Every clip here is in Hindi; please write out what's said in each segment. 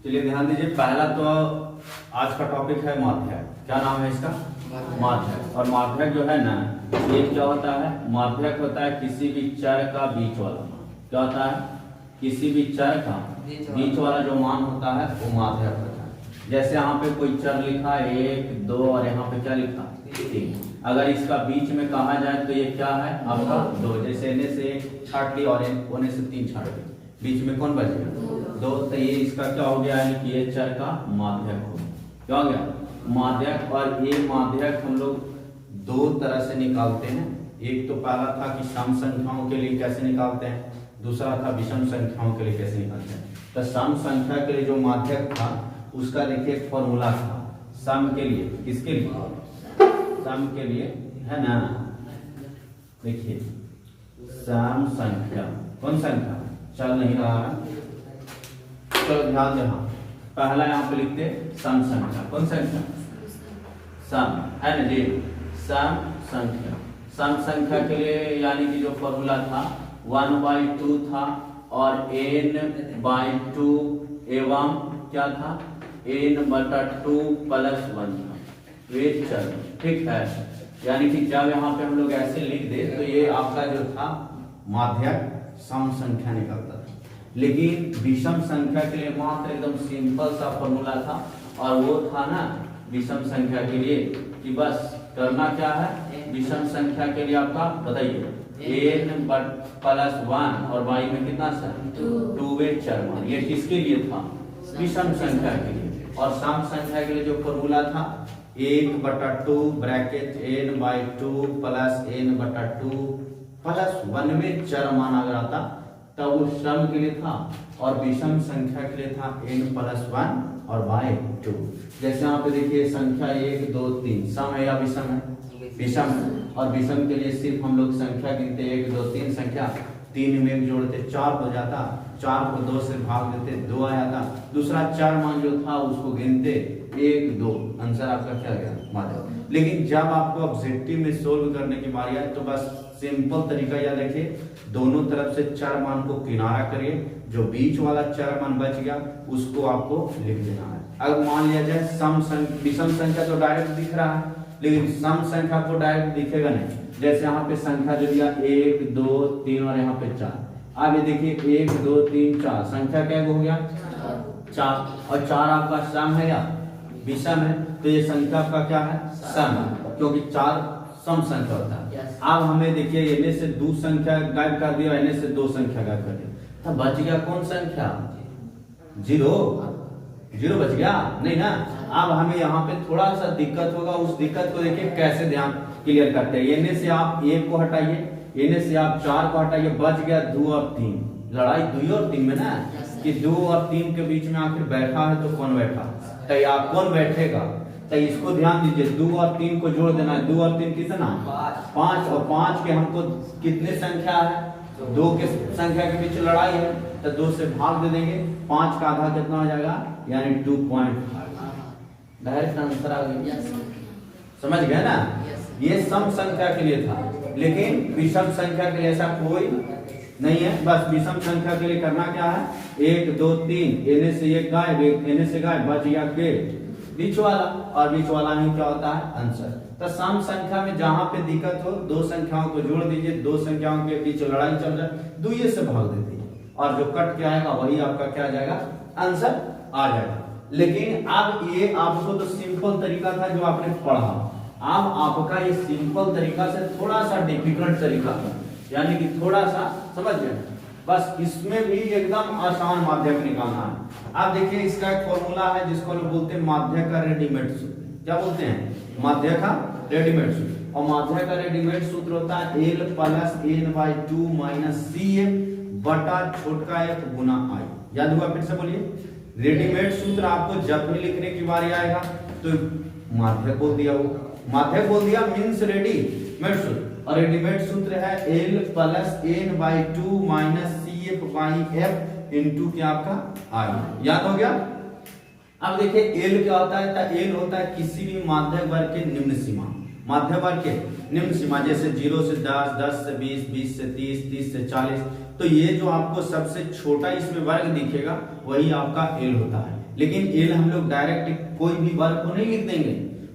चलिए ध्यान दीजिए, पहला तो आज का टॉपिक है माध्यक। क्या नाम है इसका? माध्यक। और माध्यक जो है ना, ये क्या होता है? माध्यक होता है किसी भी चर का बीच वाला मान। क्या होता है? किसी भी चर का बीच वाला जो मान होता है वो माध्यक होता है। जैसे यहाँ पे कोई चर लिखा 1, 2 और यहाँ पे क्या लिखा 3। अगर इसका बीच में कहा जाए तो ये क्या है आपका 2। जैसे इन्हें से 1 छाट ली और इन्हें से 3 छाट ली, बीच में कौन बचेगा? 2। तो ये इसका क्या हो गया है कि ये चर का माध्यक हो गया। क्या हो गया? माध्यक। और ये माध्यक हम लोग दो तरह से निकालते हैं। एक तो पहला था कि सम संख्याओं के लिए कैसे निकालते हैं, दूसरा था विषम संख्याओं के लिए कैसे निकालते हैं। तो सम संख्या के लिए जो माध्यक था उसका देखिए फॉर्मूला था सम के लिए। किसके लिए? सम के लिए, है ना। देखिए सम संख्या, कौन संख्या चल नहीं रहा है, चलो ध्यान देना। पहला यहाँ पे लिखते सम संख्या। कौन संख्या? सम, है ना जी। सम संख्या। सम संख्या के लिए यानी कि जो फॉर्मूला था 1/2 था और n/2 एवं क्या था n/2 + 1 था। वे चल ठीक है। यानी कि जब यहाँ पे हम लोग ऐसे लिख दे तो ये आपका जो था माध्यक सम संख्या निकलता था। लेकिन विषम संख्या के लिए मात्र एकदम सिंपल सा फॉर्मूला था और वो था ना विषम संख्या के लिए कि बस करना क्या है, विषम संख्या के लिए आपका बताइए n+1 और y में कितना सा 2 वे चर मान। ये किसके लिए था? विषम संख्या के लिए। और सम संख्या के लिए जो फॉर्मूला था 1/2 ब्रैकेट n/2 + n/2 + 1 में चर मान अगर आता तब वो सम के लिए था। और विषम संख्या के लिए था n+1 और y/2। जैसे यहाँ पे देखिए संख्या 1, 2, 3 सम है या विषम है? विषम है। और विषम के लिए सिर्फ हम लोग संख्या गिनते 1, 2, 3 संख्या, 3 में जोड़ते 4 हो जाता, 4 को 2 से भाग देते 2 आ जाता। दूसरा चर मान जो था उसको गिनते 1, 2। आंसर आपका क्या गया? माध्यक। लेकिन जब आपको ऑब्जेक्टिव में सोल्व करने की बारी आए तो बस सिंपल तरीका याद रखिए, दोनों तरफ से चर मान को किनारा करिए, जो बीच वाला चर मान बच गया उसको आपको लिख देना है। अब मान लिया जाए विषम संख्या तो डायरेक्ट दिख रहा है, लेकिन सम संख्या को डायरेक्ट दिखेगा नहीं। जैसे यहाँ पे संख्या जो दिया 1, 2, 3 और यहाँ पे 4। अब ये देखिए 1, 2, 3, 4 संख्या क्या हो गया? 4। और 4 आपका सम है या विषम है? तो ये संख्या आपका क्या है? सम है, क्योंकि 4 सम संख्या होता है। अब हमें देखिए इन्हें से 2 संख्या गायब कर दिया, इन्हें से 2 संख्या गायब कर दिया, तो बच गया कौन संख्या? 0 बच गया नहीं ना। अब हमें यहाँ पे थोड़ा सा दिक्कत होगा, उस दिक्कत को देखिए कैसे ध्यान क्लियर करते हैं। इन्हें से आप 1 को हटाइए, इन्हें से आप 4 को हटाइए, बच गया 2 और 3। लड़ाई 2 और 3 में ना, कि 2 और 3 के बीच में आखिर बैठा है तो कौन बैठा? तो या कौन बैठेगा? तो इसको ध्यान दीजिए, 2 और 3 को जोड़ देना है। 2 और 3 कितना? 5। और 5 के हमको कितने संख्या है? 2 के संख्या के बीच लड़ाई है तो 2 से भाग दे देंगे। 5 का आधा कितना हो जाएगा? यानी 2.5। डायरेक्ट आंसर आ गया। समझ गए ना? ये सम संख्या के लिए था, लेकिन विषम संख्या के लिए ऐसा कोई नहीं है। बस विषम संख्या के लिए करना क्या है? 1, 2, 3 इन्हें से 1 गायब, इन्हें से गायब, बच गया के बीच वाला। और बीच वाला में क्या होता है? आंसर। तो सम संख्या में जहां पे दिक्कत हो 2 संख्याओं को जोड़ दीजिए, 2 संख्याओं के बीच लड़ाई चल रहा है, 2 से भाग देती है और जो कट के आएगा वही आपका क्या आ जाएगा? आंसर आ जाएगा। लेकिन अब ये आपको तो सिंपल तरीका था जो आपने पढ़ा, अब आपका ये सिंपल तरीका से थोड़ा सा डिफिकल्ट तरीका था, यानी कि थोड़ा सा समझ गए। बस इसमें भी एकदम आसान माध्यक निकालना है। अब देखिए इसका एक फॉर्मूला है जिसको लोग बोलते हैं माध्यक का रेडीमेड सूत्र। क्या बोलते हैं? माध्यक का रेडीमेड सूत्र। और माध्यक का रेडीमेड सूत्र होता है l + n/2 - cm बटा छोटका f गुना i। याद हुआ? फिर से बोलिए। रेडीमेड सूत्र आपको जब भी लिखने की बारी आएगा तो माध्यक बोल दिया, वो माध्यक बोल दिया मींस रेडीमेड सूत्र। और रेडीमेड सूत्र है l + n/2 - cf/f इनटू क्या आपका i। याद हो गया? अब देखिए l क्या होता है? तो l होता है किसी भी माध्यक वर्ग के निम्न सीमा। माध्यक वर्ग के निम्न सीमा जैसे 0 से 10, 10 से 20, 20 से 30, 30 से 40, तो ये जो आपको सबसे छोटा इसमें वर्ग दिखेगा वही आपका एल होता है। लेकिन एल हम लोग डायरेक्ट कोई भी वर्ग को नहीं लिख देंगे,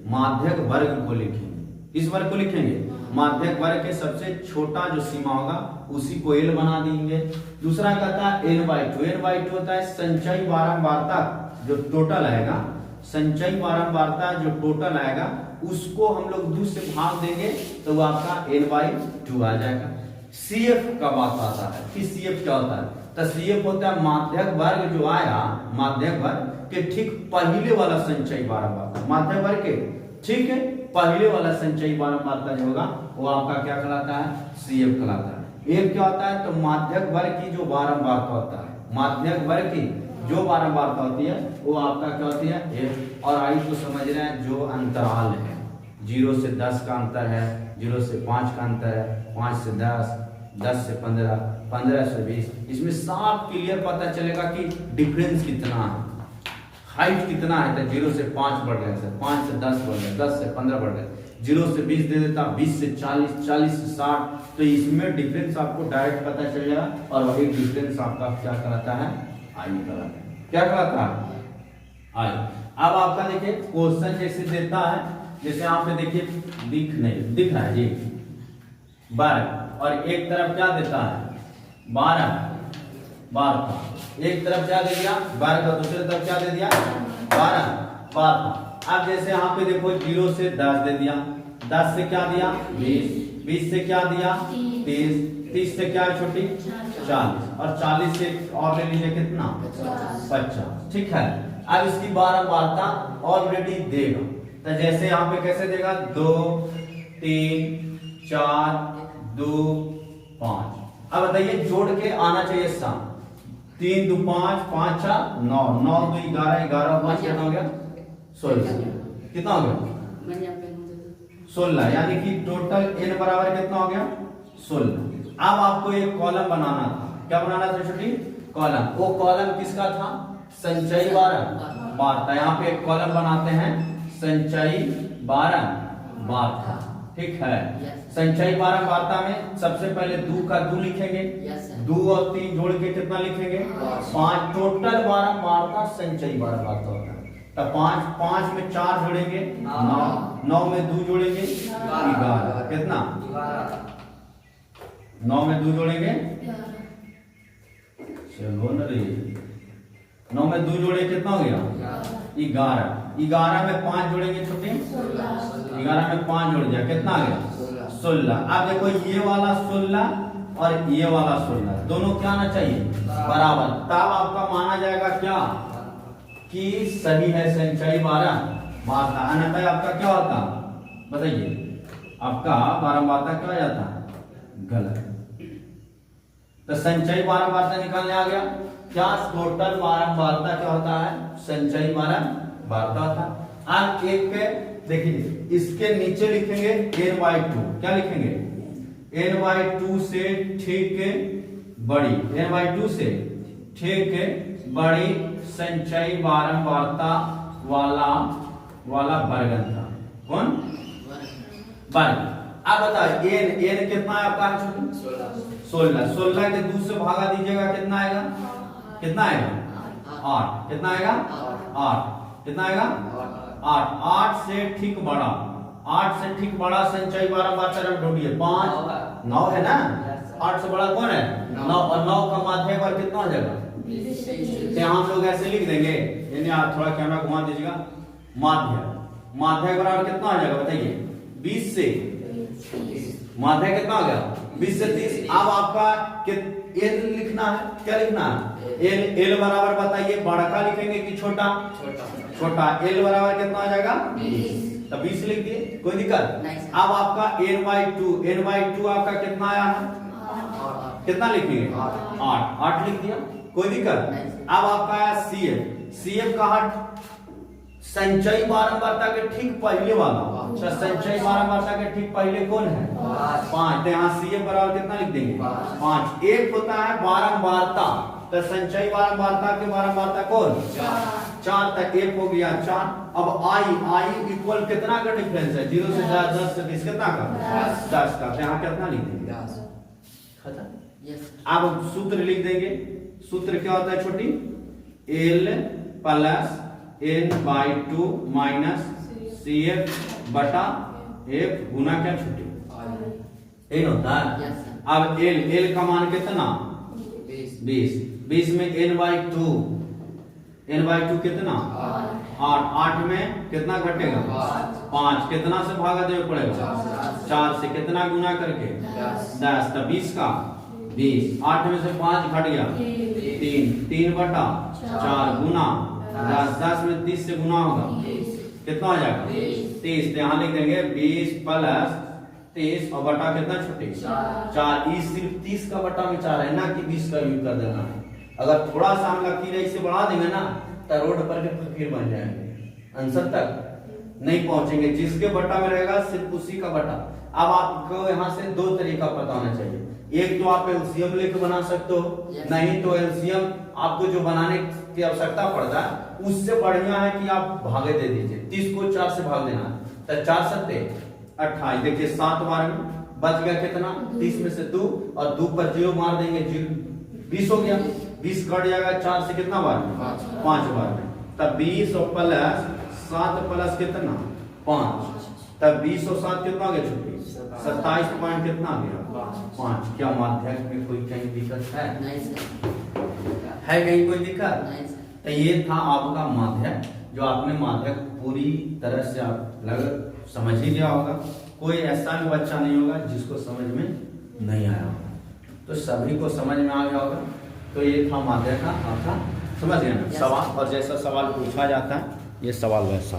माध्यक वर्ग को लिखेंगे। इस वर्ग को लिखेंगे माध्यक वर्ग के सबसे छोटा जो सीमा होगा उसी को एल बना देंगे। दूसरा कहता है n/2। n/2 होता है संचयी बारंबारता जो टोटल आएगा, संचयी बारंबारता जो टोटल आएगा उसको हम लोग 2 से भाग देंगे तो वो आपका n/2 आ जाएगा। CF का बात आता है कि CF क्या होता है, तो CF होता है माध्यक वर्ग जो आया, माध्यक वर्ग के ठीक पहले वाला संचयी बारंबारता, माध्यक वर्ग के ठीक है पहले वाला संचयी बारंबारता जो होगा वो आपका क्या कहलाता है, CF कहलाता है। एक क्या होता है, तो माध्यक वर्ग की जो बारंबारता होता है, माध्यक वर्ग की जो बारंबारता होती है वो आपका क्या होती है F। और आई को समझ रहे हैं जो अंतराल है, 0 से 10 का अंतर है, 0 से 5 का अंतर है, 5 से 10, 10 से 15, 15 से 20, इसमें साफ क्लियर पता चलेगा कि डिफरेंस कितना है, हाइट कितना है। तो 0 से 5 बढ़ गया सर, 5 से 10 बढ़ गया, 10 से 15 बढ़ गया, 0 से 20 दे देता, 20 से 40, 40 से 60, तो इसमें डिफरेंस आपको डायरेक्ट पता चल जाएगा। और वही डिफरेंस आपका क्या कहलाता है, आई कहलाता है। क्या कहलाता है, आई। अब आपका देखिए क्वेश्चन जैसे देता है, जैसे यहाँ पे देखिए दिख रहा है जी वर्ग, और एक तरफ क्या देता है 12 का, एक तरफ क्या दे दिया वर्ग और दूसरी तरफ क्या दे दिया 12 का। अब जैसे यहाँ पे देखो 0 से 10 दे दिया, 10 से क्या दिया 20, 20 से क्या दिया 30, 30 से क्या छोटी 40, और 40 से और ले लीजिए कितना 50। ठीक है, अब इसकी बारंबारता ऑलरेडी देगा, तो जैसे यहाँ पे कैसे देगा 2, 3, 4, 2, 5। अब बताइए जोड़ के आना चाहिए सम, 3, 2, 5, 5, 4, 9, 9, 2, 11, 11, 5 कितना हो गया 16, कितना हो गया 16, यानी कि टोटल n बराबर कितना हो गया 16। अब आपको एक कॉलम बनाना था, क्या बनाना था छोटी कॉलम, वो कॉलम किसका था संचयी बारंबारता। यहाँ पे एक कॉलम बनाते हैं संचयी बारंबारता, ठीक है। संचयी बारंबारता में सबसे पहले 2 का 2 लिखेंगे, 2 और 3 जोड़ के कितना लिखेंगे 5, टोटल बारंबारता संचयी बारंबारता होता है। तो 5, 5 में 4 जोड़ेंगे 9, 9 में 2 जोड़ेंगे 11, कितना 9 में 2 जोड़ेंगे, चलो न रे, 9 में 2 जोड़े कितना हो गया 11, 11 में 5 जोड़ेंगे छोटे 11 में 5 जोड़ दिया, कितना आ गया 16। अब देखो ये वाला 16 और ये वाला 16 दोनों क्या आना चाहिए बराबर, तब आपका माना जाएगा क्या कि सही है संचयी बारंबारता। अन्यथा आपका क्या होता बताइए, आपका बारंबारता क्या हो जाता गलत। तो संचयी बारंबारता निकालने आ गया, क्या टोटल बारंबारता क्या होता है संचयी बारंबारता होता है। अब एक के देखिए इसके नीचे लिखेंगे n/2, क्या लिखेंगे n/2 से ठीक बड़ी, n/2 से ठीक बड़ी संचयी बारंबारता वाला वर्गन था, कौन वर्ग। अब बताओ n कितना है आपका 16, 16 के 2 से भागा दीजिएगा कितना आएगा 8, कितना आएगा 8, कितना आएगा 8, 8 से ठीक बड़ा, 8 से ठीक बड़ा संचयी बारंबारता ढूंढिए 5, 9 है ना, 8 से बड़ा कौन है 9, और 9 का माध्यक वर्ग कितना हो जाएगा, तो हम लोग ऐसे लिख देंगे, यानी आप थोड़ा कैमरा घुमा दीजिएगा, माध्यक बराबर कितना हो जाएगा बताइए 20 से, माध्यक कितना हो गया 20 से 30। अब आपका एल लिखना है, क्या लिखना है एल बराबर बताइए बड़ा लिखेंगे कि छोटा, एल बराबर कितना आ जाएगा 20, तो 20 लिख दिए, कोई दिक्कत। अब आपका n/2 आपका कितना आया है, कितना लिखेंगे 8 लिख दिया, कोई दिक्कत। अब आपका आया CF का हट संचयी बारंबारता के ठीक पहले वाला, तो संचयी बारंबारता के ठीक पहले कौन है 5, तो यहाँ CF बराबर कितना लिख देंगे 5। एक होता है बारंबारता, तो संचयी बारंबारता के बारंबारता कौन 4 तक, एक हो गया 4। अब आई इक्वल कितना का डिफरेंस है 0 से 10 से 20 कितना का 10 का, तो यहाँ कितना लिख देंगे खत्म। अब सूत्र लिख देंगे। सूत्र क्या होता है छोटी? L plus n/2 minus CF बटा F गुना क्या छोटी? ये होता है। अब L का मान कितना? 20 में n/2 कितना? 8 में कितना घटेगा? 5 कितना से भागा देना पड़ेगा? 4 से। कितना गुना करके? 10। तो 20 का 20, 8 में से 5 घट गया 3 बटा 4 गुना 10 में 30 से गुना होगा कितना हो जाएगा? 30। तो यहाँ लिख देंगे 20 प्लस 30 और बटा कितना छोटे? 4। ये सिर्फ 30 का बटा में 4 है ना कि 20 का यूज कर देना है। अगर थोड़ा सा हम लकीर इसे बढ़ा देंगे ना तो रोड पर के फकीर बन जाएंगे, आंसर तक नहीं पहुंचेंगे। जिसके बटा में रहेगा सिर्फ उसी का बटा। अब आपको यहाँ से 2 तरीका पता होना चाहिए। एक तो आप एलसीएम लेके बना सकते हो, नहीं तो एलसीएम आपको जो बनाने की आवश्यकता पड़ता है उससे बढ़िया है कि आप भागे दे दीजिए। 30 को 4 से भाग देना तो 4 सत्ते 28। देखिए 7 बार में बच गया कितना? 30 में से 2 और 2 पर 0 मार देंगे, 20 हो गया। 20 कट जाएगा 4 से कितना बार में? 5 बार में। तब 20 और प्लस 7 प्लस कितना? 5। तब 20 और 7 कितना आ गया छुट्टी? 27 पॉइंट कितना आ गया? 5। क्या माध्यक में कोई कहीं दिक्कत है? है कहीं कोई दिक्कत? तो ये था आपका माध्यक, जो आपने माध्यक पूरी तरह से आप समझ ही लिया होगा। कोई ऐसा भी बच्चा नहीं होगा जिसको समझ में नहीं आया होगा। तो सभी को समझ में आ गया होगा। तो ये था माध्यक का आपका, समझ गए ना सवाल। और जैसा सवाल पूछा जाता है ये सवाल वैसा।